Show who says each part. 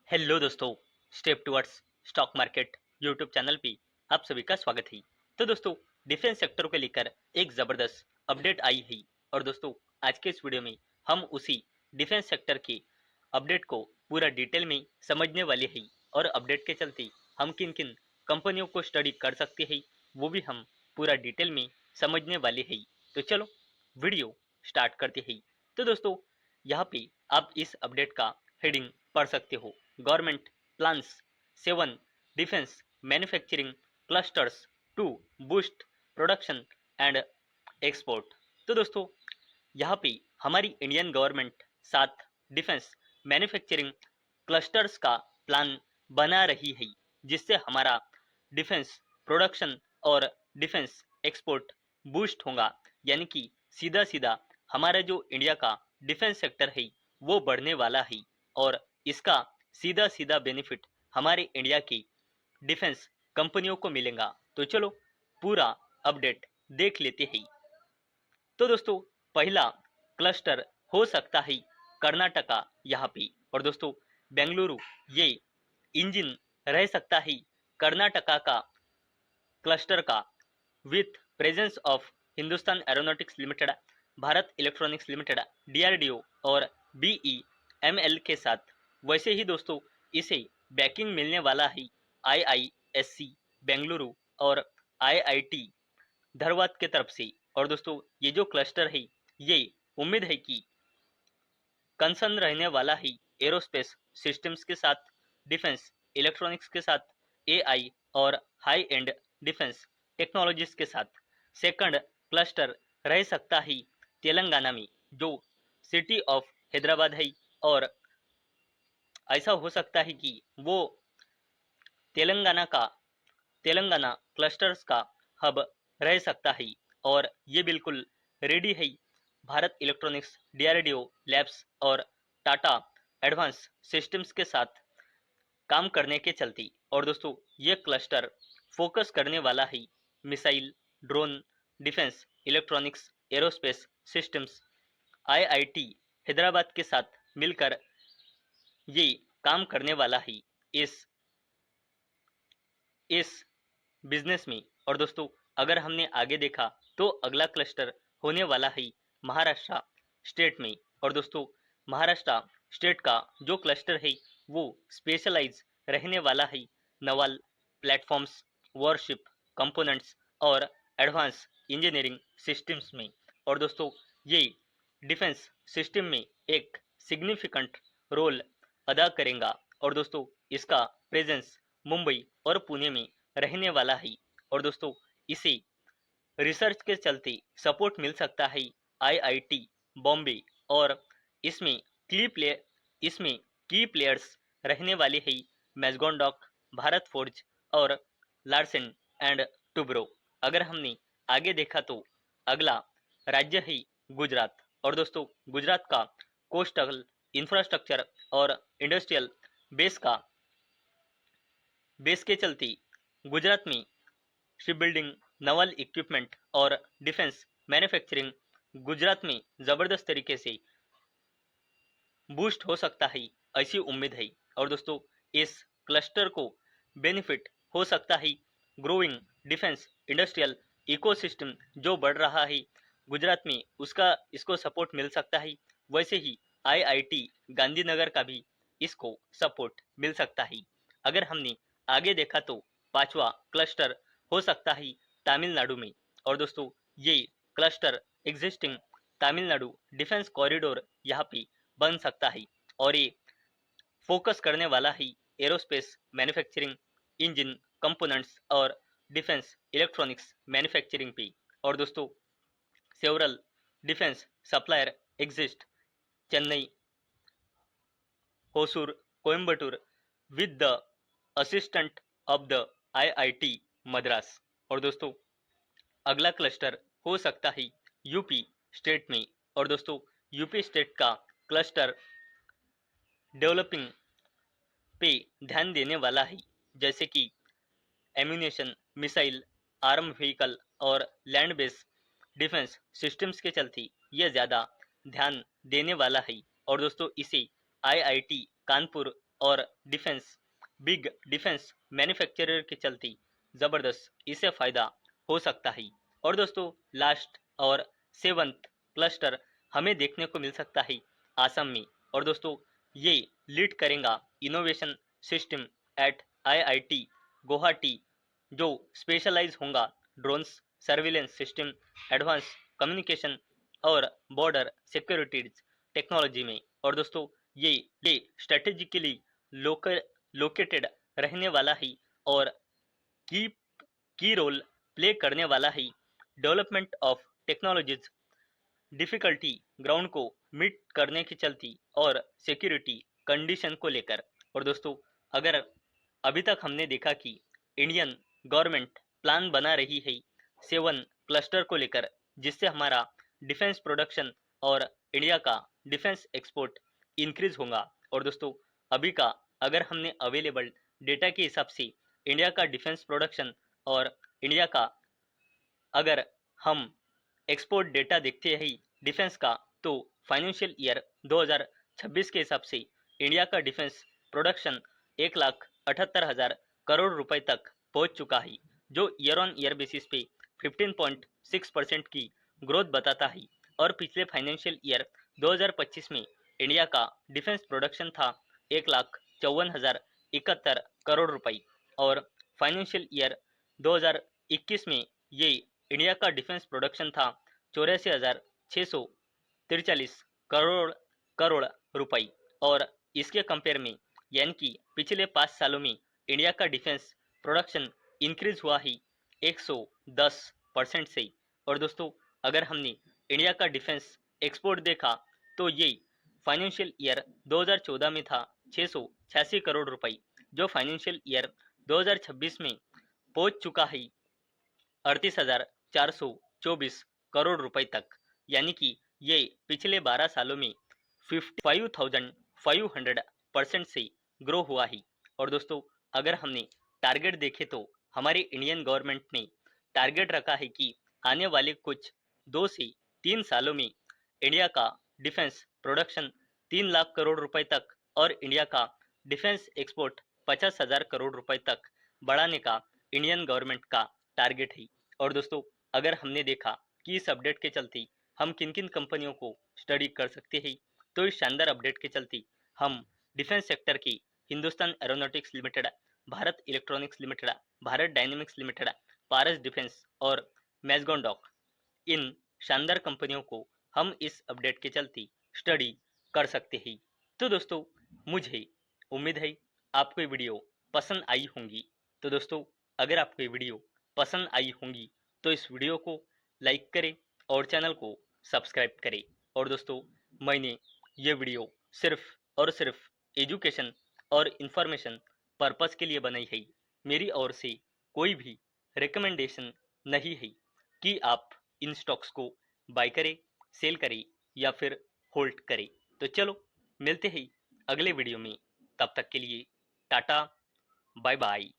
Speaker 1: Hello दोस्तों, step towards stock market YouTube channel पे आप सभी का स्वागत है। तो दोस्तों, डिफेंस सेक्टर को लेकर एक ज़बरदस्त अपडेट आई है और दोस्तों आज के इस वीडियो में हम उसी डिफेंस सेक्टर के अपडेट को पूरा डिटेल में समझने वाले हैं और अपडेट के चलते हम किन किन कंपनियों को स्टडी कर सकते हैं वो भी हम पूरा डिटेल में समझने वाले हैं। तो चलो वीडियो स्टार्ट करते हैं। तो दोस्तों, यहाँ पे आप इस अपडेट का हेडिंग पढ़ सकते हो। Government plans 7 defence manufacturing clusters to boost production and export. तो दोस्तों, यहाँ पे हमारी Indian government 7 defence manufacturing clusters का प्लान बना रही है, जिससे हमारा डिफेंस प्रोडक्शन और डिफेंस एक्सपोर्ट बूस्ट होगा। यानी कि सीधा सीधा हमारा जो इंडिया का डिफेंस सेक्टर है वो बढ़ने वाला है और इसका सीधा सीधा बेनिफिट हमारे इंडिया की डिफेंस कंपनियों को मिलेगा। तो चलो पूरा अपडेट देख लेते हैं। तो दोस्तों, पहला क्लस्टर हो सकता है कर्नाटका यहाँ पे, और दोस्तों बेंगलुरु ये इंजन रह सकता है कर्नाटका का क्लस्टर का, with presence of Hindustan aeronautics limited, Bharat electronics limited, DRDO और बीईएमएल के साथ। वैसे ही दोस्तों इसे बैकिंग मिलने वाला है आईआईएससी बेंगलुरु और आईआईटी धरवाद के तरफ से। और दोस्तों ये जो क्लस्टर है ये उम्मीद है कि कंसर्न रहने वाला है एरोस्पेस सिस्टम्स के साथ, डिफेंस इलेक्ट्रॉनिक्स के साथ, एआई और हाई एंड डिफेंस टेक्नोलॉजीज के साथ। सेकंड क्लस्टर रह सकता है तेलंगाना में, जो सिटी ऑफ हैदराबाद है, और ऐसा हो सकता है कि वो तेलंगाना क्लस्टर्स का हब रह सकता है। और ये बिल्कुल रेडी है भारत इलेक्ट्रॉनिक्स, डीआरडीओ लैब्स और टाटा एडवांस सिस्टम्स के साथ काम करने के चलते। और दोस्तों ये क्लस्टर फोकस करने वाला है missile, drone, defence electronics, aerospace systems. IIT Hyderabad के साथ मिलकर ये काम करने वाला है इस बिजनेस में। और दोस्तों अगर हमने आगे देखा तो अगला क्लस्टर होने वाला है महाराष्ट्र स्टेट में। और दोस्तों महाराष्ट्र स्टेट का जो क्लस्टर है वो स्पेशलाइज रहने वाला है नवल प्लेटफॉर्म्स, वॉरशिप कंपोनेंट्स और एडवांस इंजीनियरिंग सिस्टम्स में। और दोस्तों ये डिफेंस सिस्टम में एक सिग्निफिकेंट रोल अदा करेगा। और दोस्तों इसका प्रेजेंस मुंबई और पुणे में रहने वाला है। और दोस्तों इसे रिसर्च के चलते सपोर्ट मिल सकता है आईआईटी बॉम्बे, और इसमें इसमें की प्लेयर्स रहने वाले हैं मैजगॉन्डॉक, भारत फोर्ज और लार्सन एंड टुब्रो। अगर हमने आगे देखा तो अगला राज्य है गुजरात। और दोस्तों गुजरात का कोस्टल इंफ्रास्ट्रक्चर और इंडस्ट्रियल बेस के चलते गुजरात में शिप बिल्डिंग, नवल इक्विपमेंट और डिफेंस मैन्युफैक्चरिंग गुजरात में ज़बरदस्त तरीके से बूस्ट हो सकता है, ऐसी उम्मीद है। और दोस्तों इस क्लस्टर को बेनिफिट हो सकता है ग्रोइंग डिफेंस इंडस्ट्रियल इकोसिस्टम जो बढ़ रहा है गुजरात में, उसका इसको सपोर्ट मिल सकता है। वैसे ही आईआईटी गांधीनगर का भी इसको सपोर्ट मिल सकता है। अगर हमने आगे देखा तो पांचवा क्लस्टर हो सकता है तमिलनाडु में। और दोस्तों ये cluster existing Tamil Nadu defence corridor यहाँ पे बन सकता है, और ये फोकस करने वाला है एरोस्पेस मैन्युफैक्चरिंग, इंजन कंपोनेंट्स और डिफेंस इलेक्ट्रॉनिक्स मैन्युफैक्चरिंग पे। और दोस्तों several defence supplier exist Chennai, Hosur, Coimbatore with the assistant of the IIT Madras. और दोस्तों अगला क्लस्टर हो सकता है यूपी स्टेट में। और दोस्तों यूपी स्टेट का क्लस्टर डेवलपिंग पे ध्यान देने वाला है, जैसे कि एम्यूनेशन, मिसाइल, आर्म व्हीकल और लैंड बेस डिफेंस सिस्टम्स के चलते ये ज़्यादा ध्यान देने वाला है। और दोस्तों इसे आईआईटी कानपुर और बिग डिफेंस मैन्युफैक्चरर के चलते ज़बरदस्त इसे फ़ायदा हो सकता है। और दोस्तों लास्ट और सेवंथ क्लस्टर हमें देखने को मिल सकता है आसाम में। और दोस्तों ये लीड करेगा innovation system eight IIT Guwahati, जो स्पेशलाइज होगा drones, surveillance system, advance communication और बॉर्डर सिक्योरिटीज टेक्नोलॉजी में। और दोस्तों ये ये स्ट्रेटेजिकली लोकेटेड रहने वाला है और की की रोल प्ले करने वाला है development of technologies difficulty ground को मीट करने की चलती और सिक्योरिटी कंडीशन को लेकर। और दोस्तों अगर अभी तक हमने देखा कि इंडियन गवर्नमेंट प्लान बना रही है 7 क्लस्टर को लेकर, जिससे हमारा डिफेंस प्रोडक्शन और इंडिया का डिफेंस एक्सपोर्ट इंक्रीज होगा। और दोस्तों अभी का अगर हमने अवेलेबल डेटा के हिसाब से इंडिया का डिफेंस प्रोडक्शन और इंडिया का अगर हम एक्सपोर्ट डेटा देखते हैं डिफेंस का, तो फाइनेंशियल ईयर 2026 के हिसाब से इंडिया का डिफेंस प्रोडक्शन 1,78,000 करोड़ रुपए तक पहुंच चुका है, जो ईयर ऑन ईयर बेसिस पे 15.6% की ग्रोथ बताता है। और पिछले फाइनेंशियल ईयर 2025 में इंडिया का डिफेंस प्रोडक्शन था 1,54,071 करोड़ रुपए, और फाइनेंशियल ईयर 2021 में ये इंडिया का डिफेंस प्रोडक्शन था 84,643 करोड़ करोड़ रुपए। और इसके कंपेयर में यानी कि पिछले 5 सालों में इंडिया का डिफेंस प्रोडक्शन इंक्रीज हुआ है 110% से। और दोस्तों अगर हमने इंडिया का डिफेंस एक्सपोर्ट देखा, तो ये फाइनेंशियल ईयर 2014 में था 686 करोड़ रुपए, जो फाइनेंशियल ईयर 2026 में पहुंच चुका है 38,424 करोड़ रुपए तक। यानी कि ये पिछले 12 सालों में 55,500% से ग्रो हुआ है। और दोस्तों अगर हमने टारगेट देखे, तो हमारी इंडियन गवर्नमेंट ने टारगेट रखा है कि आने वाले कुछ 2 से 3 सालों में इंडिया का डिफेंस प्रोडक्शन 3 लाख करोड़ रुपए तक और इंडिया का डिफेंस एक्सपोर्ट 50,000 करोड़ रुपए तक बढ़ाने का इंडियन गवर्नमेंट का टारगेट है। और दोस्तों अगर हमने देखा कि इस अपडेट के चलते हम किन किन कंपनियों को स्टडी कर सकते हैं, तो इस शानदार अपडेट के चलते हम डिफेंस सेक्टर की Hindustan aeronautics limited, Bharat electronics limited, Bharat dynamics limited, Paras defence और मैजगॉन डॉक, इन शानदार कंपनियों को हम इस अपडेट के चलते स्टडी कर सकते हैं। तो दोस्तों मुझे उम्मीद है आपको ये वीडियो पसंद आई होंगी। तो दोस्तों अगर आपको ये वीडियो पसंद आई होंगी तो इस वीडियो को लाइक करें और चैनल को सब्सक्राइब करें। और दोस्तों मैंने ये वीडियो सिर्फ और सिर्फ एजुकेशन और इन्फॉर्मेशन पर्पस के लिए बनाई है। मेरी ओर से कोई भी रिकमेंडेशन नहीं है कि आप इन स्टॉक्स को बाय करें, सेल करें या फिर होल्ड करें। तो चलो मिलते हैं अगले वीडियो में, तब तक के लिए टाटा, बाय बाय।